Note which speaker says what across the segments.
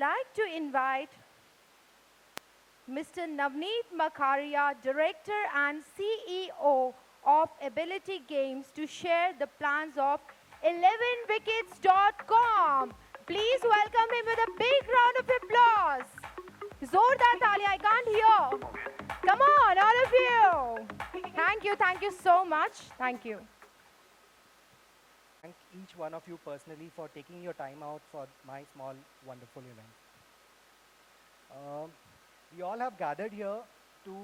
Speaker 1: like to invite Mr. Navneet Makharia, Director and CEO of Ability Games, to share the plans of 11wickets.com. Please welcome him with a big round of applause. Zordar Tali, I can't hear. Come on, all of you. Thank you so much. Thank you.
Speaker 2: Thank each one of you personally for taking your time out for my small, wonderful event. We all have gathered here to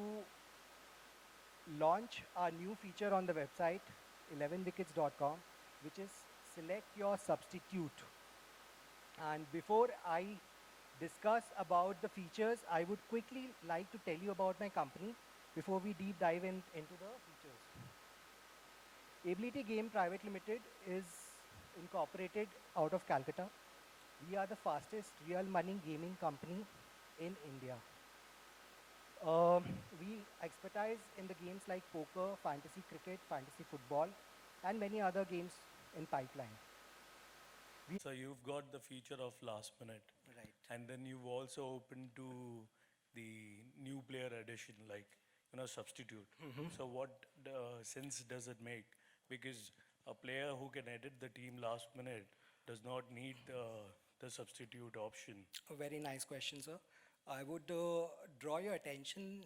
Speaker 2: launch our new feature on the website, 11wickets.com, which is select your substitute. And before I discuss about the features, I would quickly like to tell you about my company before we deep dive into the features. Ability Game Private Limited is incorporated out of Calcutta. We are the fastest real money gaming company in India. We expertise in the games like poker, fantasy cricket, fantasy football, and many other games in pipeline.
Speaker 3: So you've got the feature of last minute.
Speaker 2: Right.
Speaker 3: And then you've also opened to the new player addition, like, substitute. So what sense does it make? Because a player who can edit the team last minute does not need the substitute option.
Speaker 2: A very nice question, sir. I would draw your attention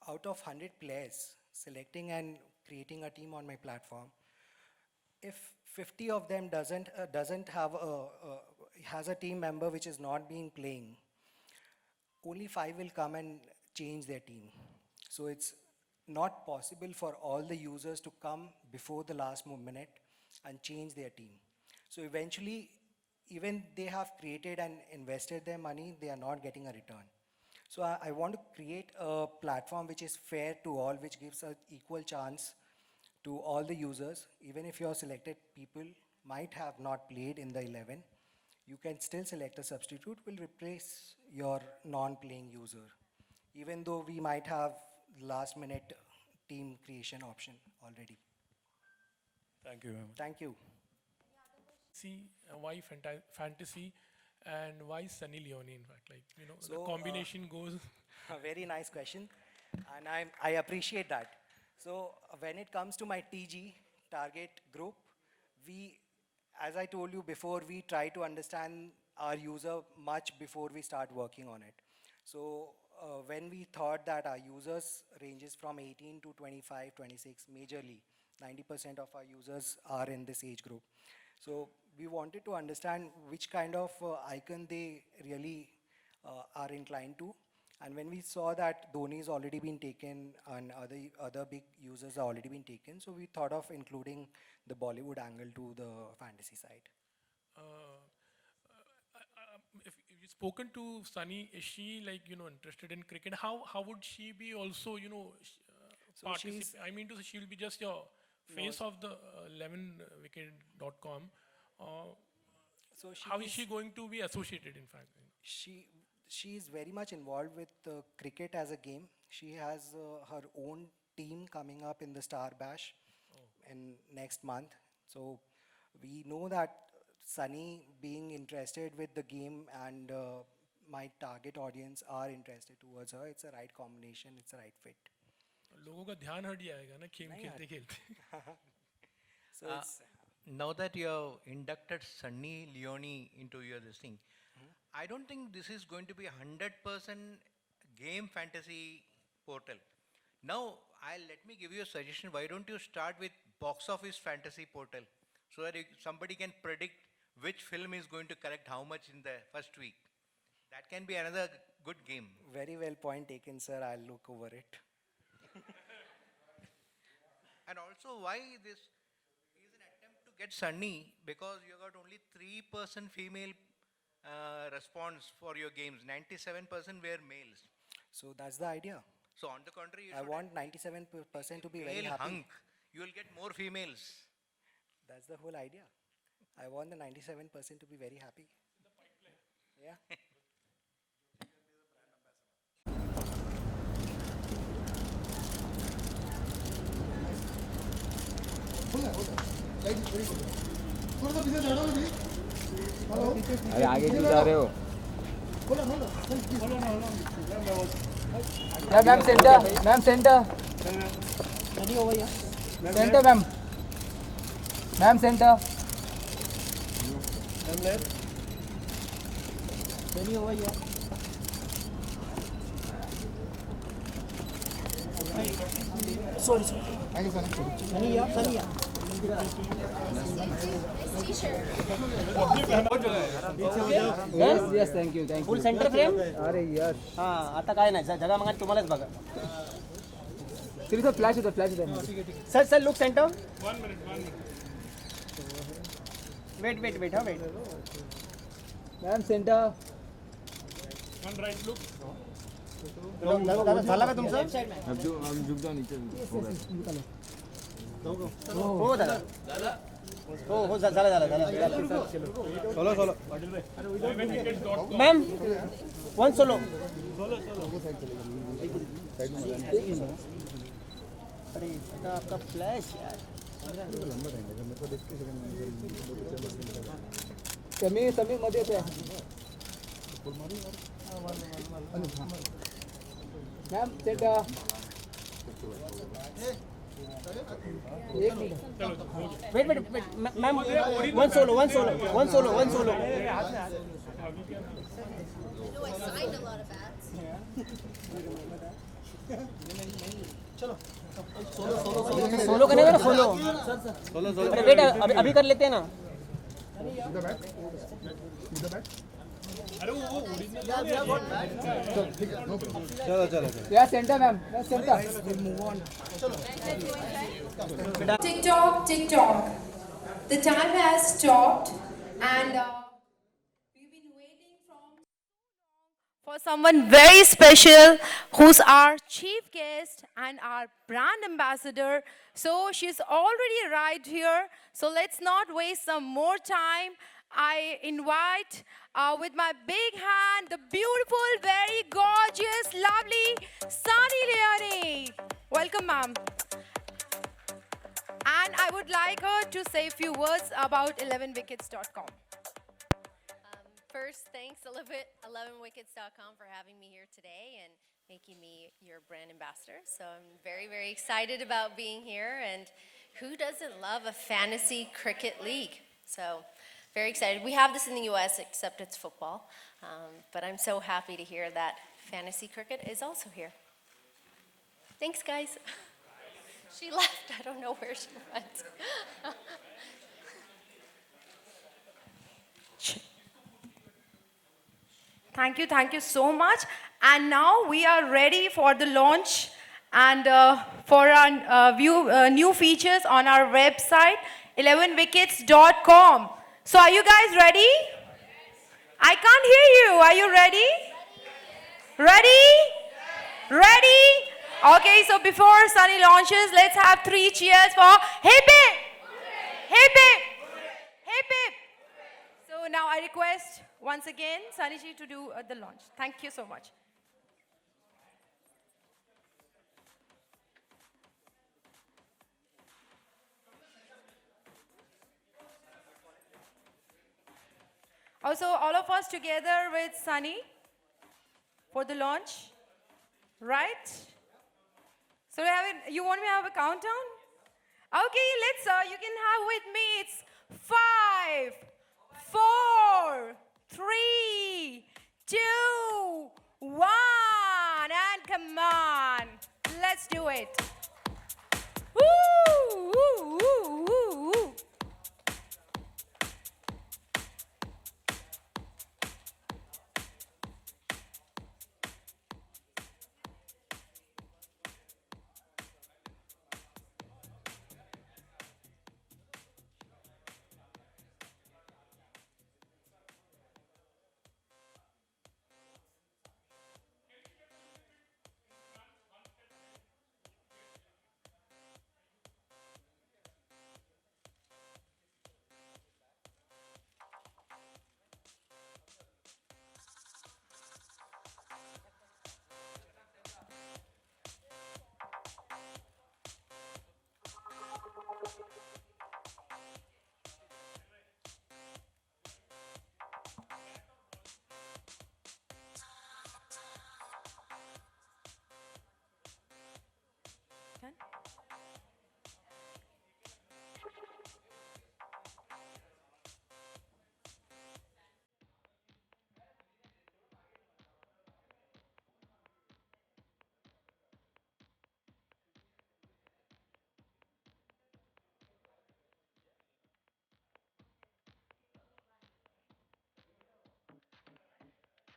Speaker 2: out of 100 players selecting and creating a team on my platform. If 50 of them doesn't have has a team member which is not being playing, only 5 will come and change their team. So it's not possible for all the users to come before the last minute and change their team. So eventually, even they have created and invested their money, they are not getting a return. So I want to create a platform which is fair to all, which gives an equal chance to all the users. Even if your selected people might have not played in the 11, you can still select a substitute, will replace your non-playing user, even though we might have last minute team creation option already.
Speaker 3: Thank you very much.
Speaker 2: Thank you.
Speaker 4: See why fantasy and why Sunny Leone, in fact, like, the
Speaker 2: So,
Speaker 4: combination goes.
Speaker 2: A very nice question, and I appreciate that. So when it comes to my TG, target group, we, as I told you before, we try to understand our user much before we start working on it. So when we thought that our users ranges from 18 to 25, 26, majorly, 90% of our users are in this age group. So we wanted to understand which kind of icon they really are inclined to. And when we saw that Dhoni's already been taken and other big users are already been taken, so we thought of including the Bollywood angle to the fantasy side.
Speaker 4: If you've spoken to Sunny, is she, like, interested in cricket? How would she be also,
Speaker 2: So she's-
Speaker 4: I mean, she'll be just your face of the 11wicket.com.
Speaker 2: So
Speaker 4: How is she going to be associated, in fact?
Speaker 2: she is very much involved with cricket as a game. She has her own team coming up in the Star Bash in next month. So we know that Sunny being interested with the game and my target audience are interested towards her. It's a right combination. It's a right fit.
Speaker 4: लोगों का ध्यान हट जाएगा ना game
Speaker 2: नहीं
Speaker 4: खेलते खेलते.
Speaker 2: So it's
Speaker 5: Now that you have inducted Sunny Leone into your this thing, I don't think this is going to be 100% game fantasy portal. Now, let me give you a suggestion. Why don't you start with box office fantasy portal so that somebody can predict which film is going to collect how much in the first week. That can be another good game.
Speaker 2: very well point taken, sir. I'll look over it.
Speaker 5: And also, why this is an attempt to get Sunny, because you got only 3% female response for your games. 97% were males.
Speaker 2: So that's the idea.
Speaker 5: So on the contrary, you
Speaker 2: I
Speaker 5: should
Speaker 2: want 97% to be very
Speaker 5: male
Speaker 2: happy.
Speaker 5: hunk. You will get more females.
Speaker 2: That's the whole idea. I want the 97% to be very happy. Yeah.
Speaker 6: अरे आगे क्यों जा रहे हो? Yeah, ma'am, center. Ma'am, center. Center, ma'am. Ma'am, center. Yes, thank you, thank you.
Speaker 7: Full centre frame
Speaker 6: अरे yes.
Speaker 7: हां आता काय नाही जगा मग तुम्हालाच बघा
Speaker 6: तिथे फ्लॅश होतं, फ्लॅश होतं.
Speaker 7: Sir sir look center 1 minute wait हा वेट
Speaker 6: मॅम, सेंटर.
Speaker 7: झाला का तुमचं हो दादा हो झाला मॅम 1 सोलो अरे आता आपका फ्लैश यार
Speaker 6: समी मध्ये येते. Ma'am, centre. एक minute.
Speaker 7: Wait ma'am 1 solo
Speaker 8: No, I signed a lot of bats.
Speaker 7: Solo करने का ना सोलो अरे वेट अभी कर लेते हैं ना
Speaker 6: या centre ma'am, centre.
Speaker 1: TikTok. The time has stopped, and we've been waiting for someone very special who's our chief guest and our brand ambassador. So she's already arrived here. So let's not waste some more time. I invite with my big hand the beautiful, very gorgeous, lovely Sunny Leone. Welcome, ma'am. And I would like her to say a few words about 11wickets.com.
Speaker 8: First, thanks 11wickets.com for having me here today and making me your brand ambassador. So I'm very, very excited about being here. And who doesn't love a fantasy cricket league? So very excited. We have this in the US, except it's football. But I'm so happy to hear that fantasy cricket is also here. Thanks, guys. She left. I don't know where she went.
Speaker 1: Thank you so much. And now we are ready for the launch and for our new features on our website, 11wickets.com. So are you guys ready? I can't hear you. Are you ready? Ready? Ready? Okay, so before Sunny launches, let's have 3 cheers for hip hip! Hip hip! Hip hip! So now I request once again Sunny ji to do the launch. Thank you so much. Also, all of us together with Sunny for the launch, right? So you want me to have a countdown? Okay, let's, you can have with me. It's 5, 4, 3, 2, 1, and come on. Let's do it. Woo, woo, woo, woo, woo.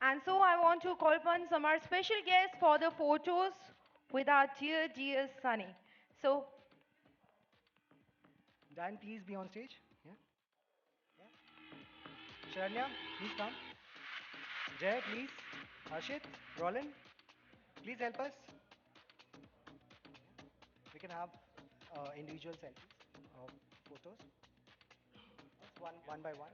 Speaker 1: And so I want to call upon some of our special guests for the photos with our dear, dear Sunny. So,
Speaker 2: Dan, please be on stage. Yeah. Sharanya, please come. Jay, please. Harshit, Roland, please help us. We can have individual selfies, photos. Just one by one.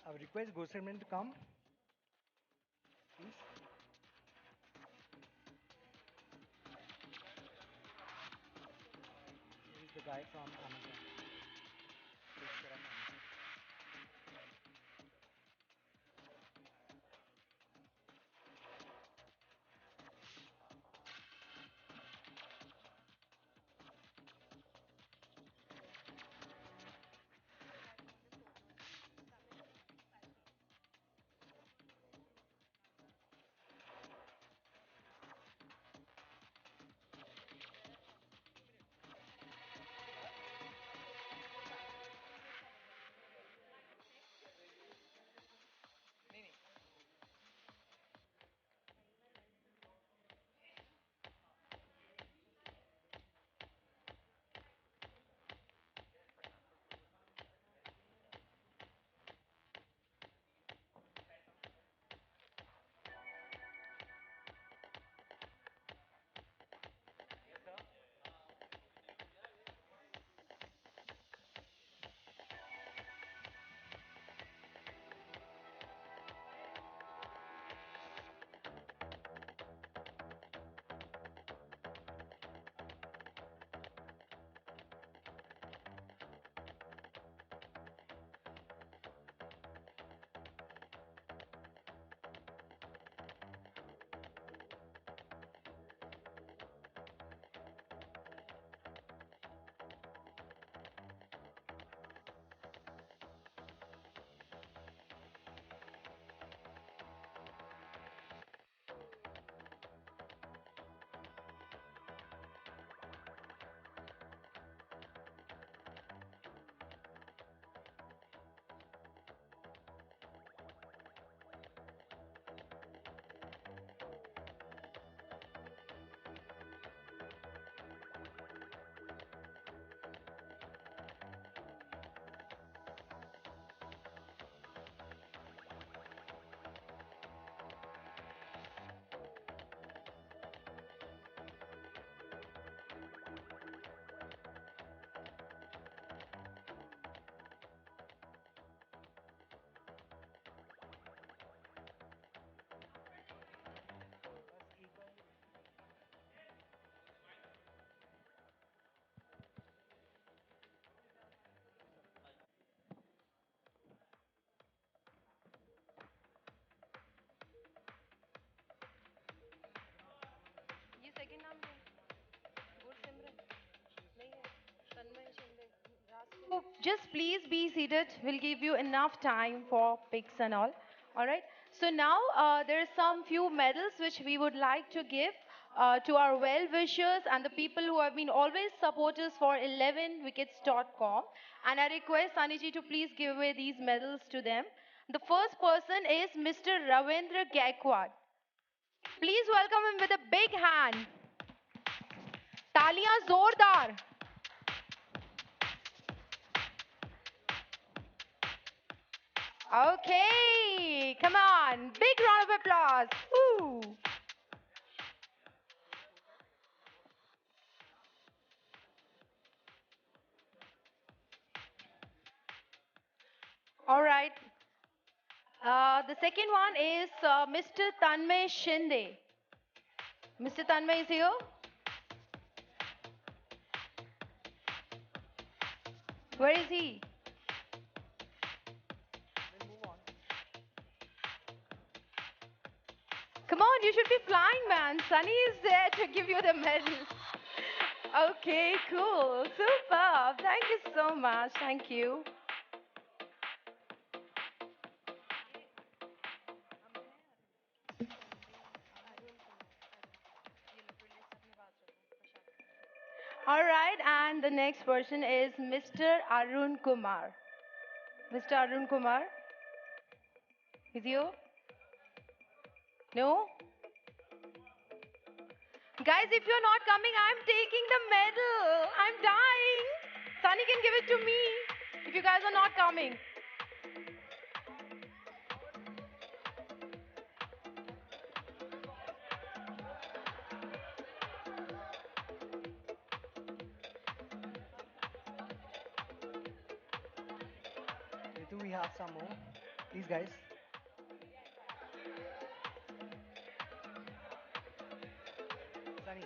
Speaker 2: I would request Gosemran to come, please. He's the guy from Amazon. Takes care of Amazon.
Speaker 1: ये second नाम क्या है? गुरसिमरन नहीं है तन्मय Shinde So just please be seated. We'll give you enough time for pics and all. All right. So now there are some few medals which we would like to give to our well wishers and the people who have been always supporters for 11wickets.com. And I request Saniji to please give away these medals to them. The first person is Mr. Ravindra Gaikwad. Please welcome him with a big hand. तालियां जोरदार. Okay, come on. Big round of applause. Woo. All right. The second one is Mr. Tanmay Shinde. Mr. Tanmay is here. Where is he? on, you should be flying, man. Sunny is there to give you the medal. Okay, cool. Superb. Thank you so much. Thank you. All right, and the next person is Mr. Arun Kumar. Mr. Arun Kumar, with you? No? Guys, if you're not coming, I'm taking the medal. I'm dying. Sunny can give it to me if you guys are not coming.
Speaker 2: Do we have some more? Please, guys. Sunny.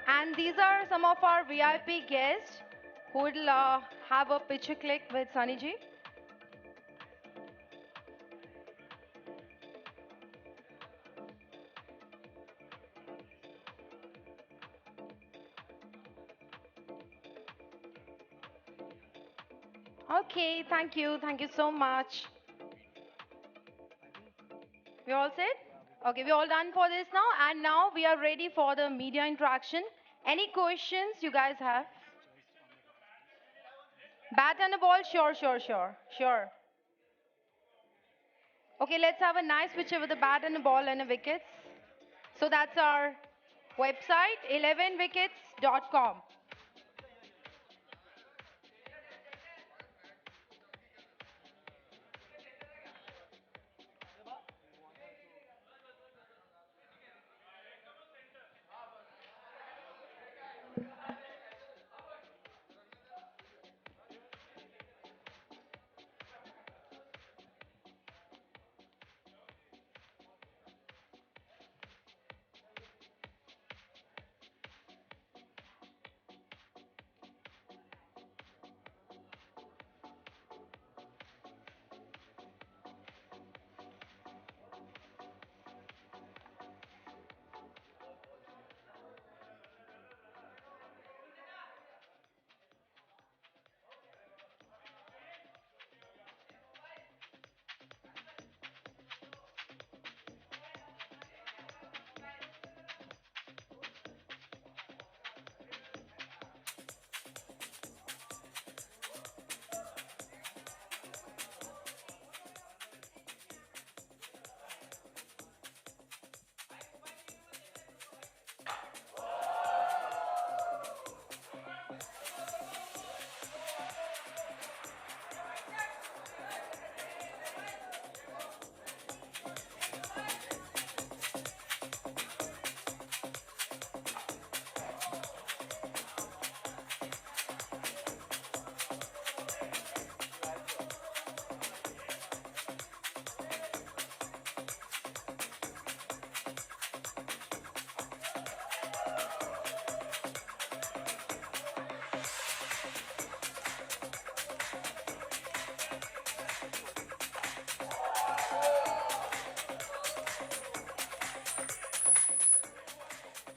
Speaker 1: And these are some of our VIP guests who will have a picture click with Sunny ji. Okay, thank you. Thank you so much. We all set? Okay, we're all done for this now. And now we are ready for the media interaction. Any questions you guys have? Bat and a ball? Sure, sure, sure. Sure. Okay, let's have a nice picture with a bat and a ball and a wickets. So that's our website, 11wickets.com.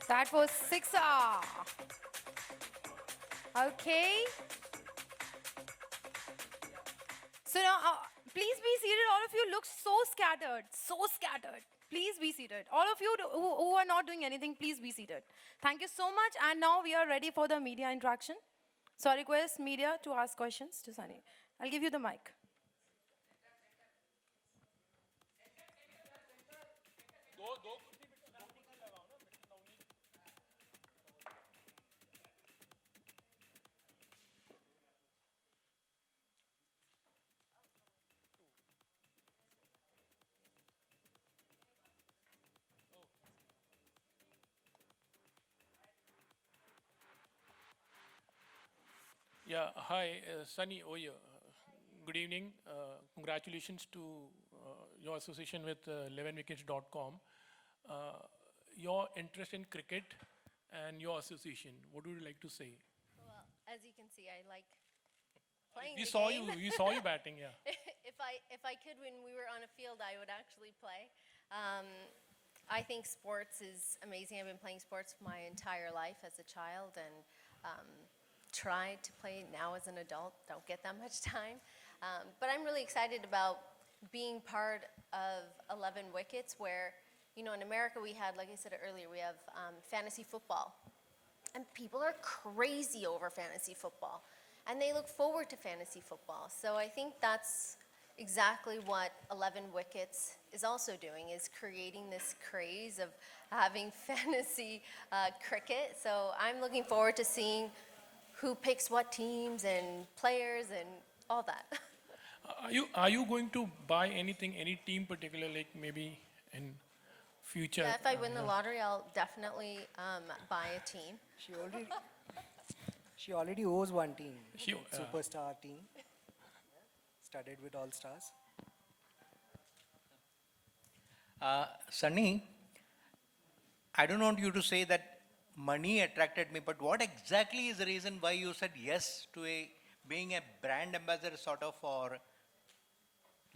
Speaker 1: That was 6R. Okay. So now, please be seated. All of you look so scattered, so scattered. Please be seated. All of you who are not doing anything, please be seated. Thank you so much. And now we are ready for the media interaction. So I request media to ask questions to Sunny. I'll give you the mic.
Speaker 4: Yeah, hi, Sunny Oya. Good evening. Congratulations to your association with 11wickets.com. Your interest in cricket and your association, what would you like to say?
Speaker 8: Well, as you can see, I like playing
Speaker 4: We
Speaker 8: the
Speaker 4: saw
Speaker 8: game.
Speaker 4: you. We saw you batting. Yeah.
Speaker 8: If I could, when we were on a field, I would actually play. I think sports is amazing. I've been playing sports my entire life as a child and tried to play now as an adult. Don't get that much time. But I'm really excited about being part of 11 Wickets where, you know, in America we had, like I said earlier, we have fantasy football. And people are crazy over fantasy football. And they look forward to fantasy football. So I think that's exactly what 11 Wickets is also doing, is creating this craze of having fantasy cricket. So I'm looking forward to seeing who picks what teams and players and all that.
Speaker 4: Are you going to buy anything, any team particular, like maybe in future?
Speaker 8: Yeah, if I win the lottery, I'll definitely buy a team.
Speaker 2: She already owes one team,
Speaker 4: She-
Speaker 2: superstar team, studded with all stars.
Speaker 5: Sunny, I don't want you to say that money attracted me, but what exactly is the reason why you said yes to being a brand ambassador sort of for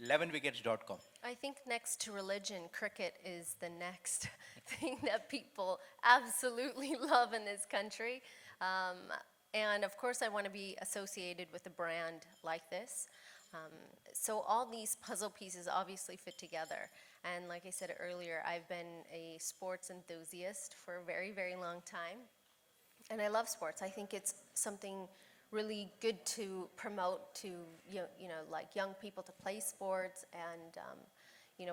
Speaker 5: 11wickets.com?
Speaker 8: I think next to religion, cricket is the next thing that people absolutely love in this country. And of course, I want to be associated with a brand like this. So all these puzzle pieces obviously fit together. And like I said earlier, I've been a sports enthusiast for a very, very long time. And I love sports. I think it's something really good to promote to, like young people to play sports. And,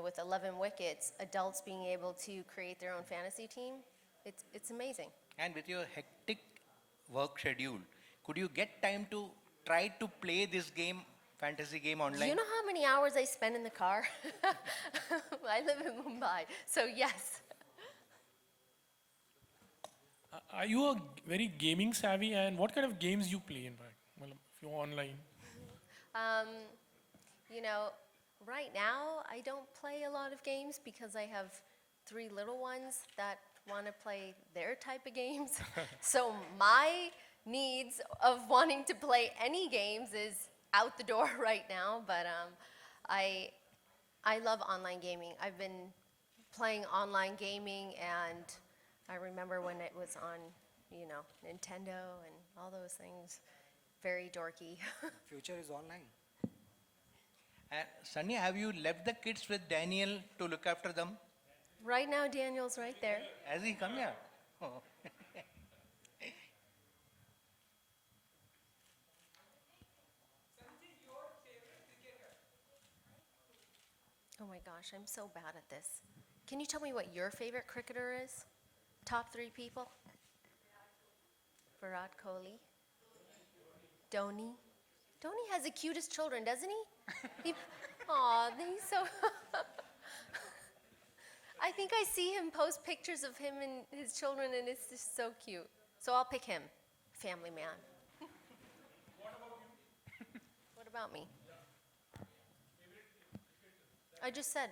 Speaker 8: with 11 Wickets, adults being able to create their own fantasy team, it's amazing.
Speaker 5: And with your hectic work schedule, could you get time to try to play this game, fantasy game
Speaker 8: Do
Speaker 5: online?
Speaker 8: you know how many hours I spend in the car? I live in Mumbai, so yes.
Speaker 4: Are you a very gaming savvy, and what kind of games you play in fact? Well, if you're online.
Speaker 8: Um, right now I don't play a lot of games because I have 3 little ones that want to play their type of games. So my needs of wanting to play any games is out the door right now, but I love online gaming. I've been playing online gaming, and I remember when it was on, Nintendo and all those things. Very dorky.
Speaker 2: Future is online.
Speaker 5: Sunny, have you left the kids with Daniel to look after them?
Speaker 8: Right now, Daniel's right there.
Speaker 5: Has he come here? Oh.
Speaker 8: Oh my gosh, I'm so bad at this. Can you tell me what your favorite cricketer is? Top 3 people? Virat Kohli. Dhoni. Dhoni has the cutest children, doesn't he? Aw, he's so... I think I see him post pictures of him and his children, and it's just so cute. So I'll pick him. Family man. What about me? I just said.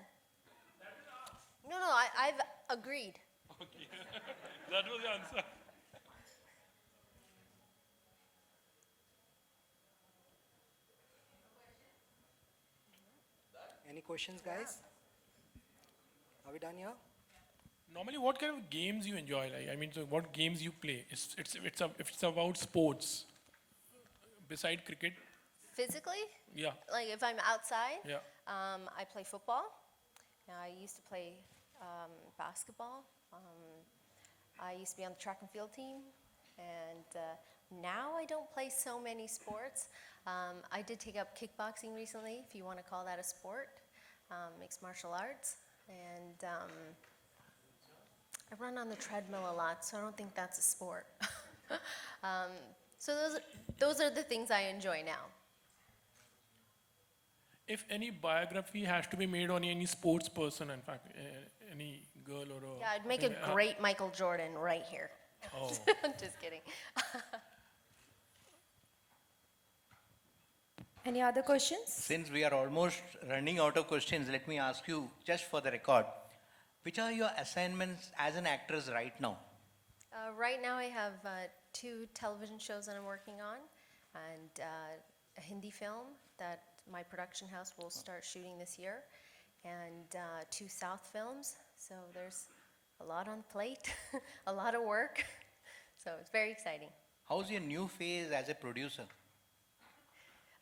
Speaker 8: No, I've agreed.
Speaker 4: Okay. That was the answer.
Speaker 2: Any questions, guys? Are we done here?
Speaker 4: Normally, what kind of games you enjoy? Like, I mean, so what games you play? If it's about sports, beside cricket,
Speaker 8: Physically?
Speaker 4: yeah.
Speaker 8: Like if I'm outside?
Speaker 4: Yeah.
Speaker 8: I play football. I used to play basketball. I used to be on the track and field team. And now I don't play so many sports. I did take up kickboxing recently, if you want to call that a sport, mixed martial arts. And I run on the treadmill a lot, so I don't think that's a sport. So those are the things I enjoy now.
Speaker 4: If any biography has to be made on any sports person, in fact, any girl or a...
Speaker 8: Yeah, I'd make a great Michael Jordan right here.
Speaker 4: Oh.
Speaker 8: Just kidding.
Speaker 1: Any other questions?
Speaker 5: Since we are almost running out of questions, let me ask you, just for the record, which are your assignments as an actress right now?
Speaker 8: Right now I have 2 television shows that I'm working on, and a Hindi film that my production house will start shooting this year, and 2 South films. So there's a lot on the plate, a lot of work. So it's very exciting.
Speaker 5: How's your new phase as a producer?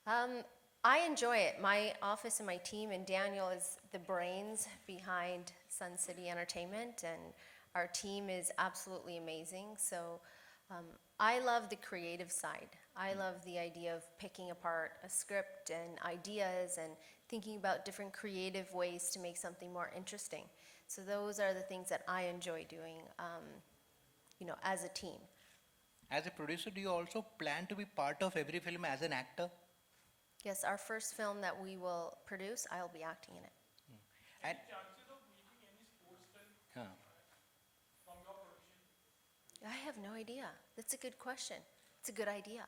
Speaker 8: I enjoy it. My office and my team, and Daniel is the brains behind Sun City Entertainment, and our team is absolutely amazing. So I love the creative side. I love the idea of picking apart a script and ideas and thinking about different creative ways to make something more interesting. So those are the things that I enjoy doing, as a team.
Speaker 5: As a producer, do you also plan to be part of every film as an actor?
Speaker 8: Yes, our first film that we will produce, I'll be acting in it.
Speaker 5: And Huh.
Speaker 8: I have no idea. That's a good question. It's a good idea.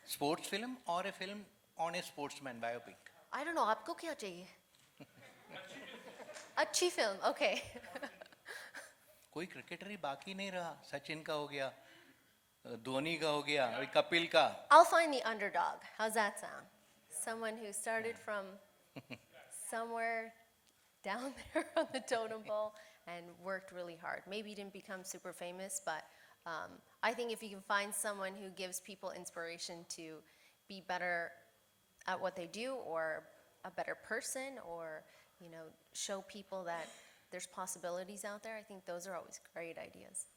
Speaker 5: Sports film or a film on a sportsman biopic?
Speaker 8: I don't know. आपको क्या चाहिए? अच्छी film. Okay.
Speaker 5: कोई cricketer ही बाकी नहीं रहा. सचिन का हो गया, धोनी का हो गया, अभी कपिल का.
Speaker 8: I'll find the underdog. How's that sound? Someone who started from somewhere down there on the totem pole and worked really hard. Maybe he didn't become super famous, but I think if you can find someone who gives people inspiration to be better at what they do, or a better person, or show people that there's possibilities out there, I think those are always great ideas.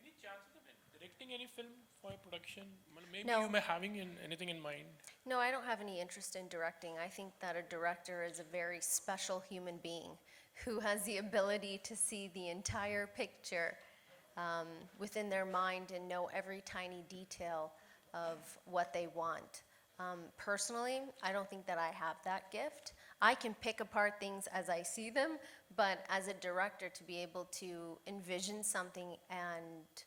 Speaker 4: Any chances of directing any film for a production? Well, maybe
Speaker 8: No.
Speaker 4: you may having anything in mind.
Speaker 8: No, I don't have any interest in directing. I think that a director is a very special human being who has the ability to see the entire picture within their mind and know every tiny detail of what they want. Personally, I don't think that I have that gift. I can pick apart things as I see them, but as a director, to be able to envision something and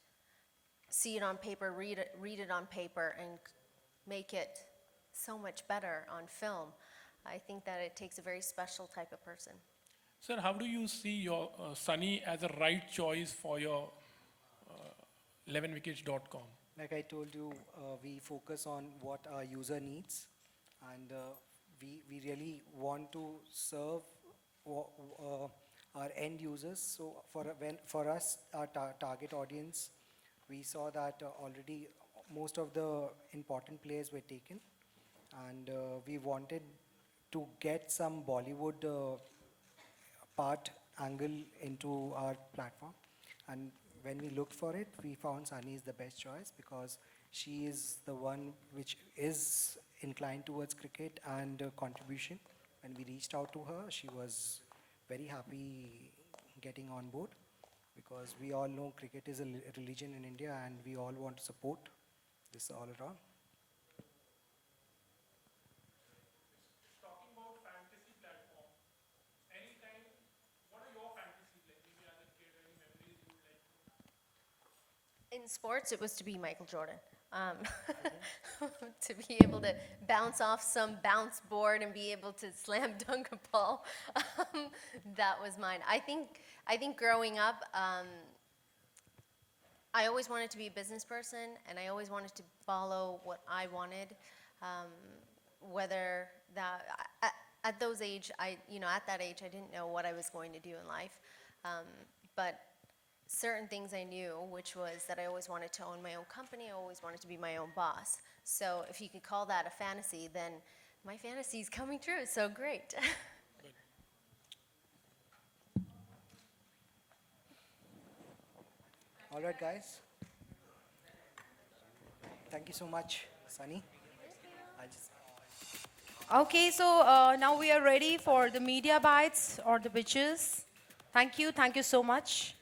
Speaker 8: see it on paper, read it on paper, and make it so much better on film, I think that it takes a very special type of person.
Speaker 4: Sir, how do you see your Sunny as a right choice for your 11wickets.com?
Speaker 2: Like I told you, we focus on what our user needs, and we really want to serve our end users. So for us, our target audience, we saw that already most of the important players were taken, and we wanted to get some Bollywood part angle into our platform. And when we looked for it, we found Sunny is the best choice because she is the one which is inclined towards cricket and contribution. When we reached out to her, she was very happy getting on board, because we all know cricket is a religion in India and we all want to support this all around.
Speaker 4: Talking about fantasy platform, anytime, what are your fantasies like? Maybe as a kid, any memories you would like to?
Speaker 8: In sports, it was to be Michael Jordan. To be able to bounce off some bounce board and be able to slam dunk a ball, that was mine. I think growing up, I always wanted to be a business person, and I always wanted to follow what I wanted. Whether that at that age, I didn't know what I was going to do in life, but certain things I knew, which was that I always wanted to own my own company. I always wanted to be my own boss. So if you could call that a fantasy, then my fantasy is coming true. So great.
Speaker 2: All right, guys. Thank you so much, Sunny.
Speaker 1: Okay, so now we are ready for the media bites or the bitches. Thank you so much.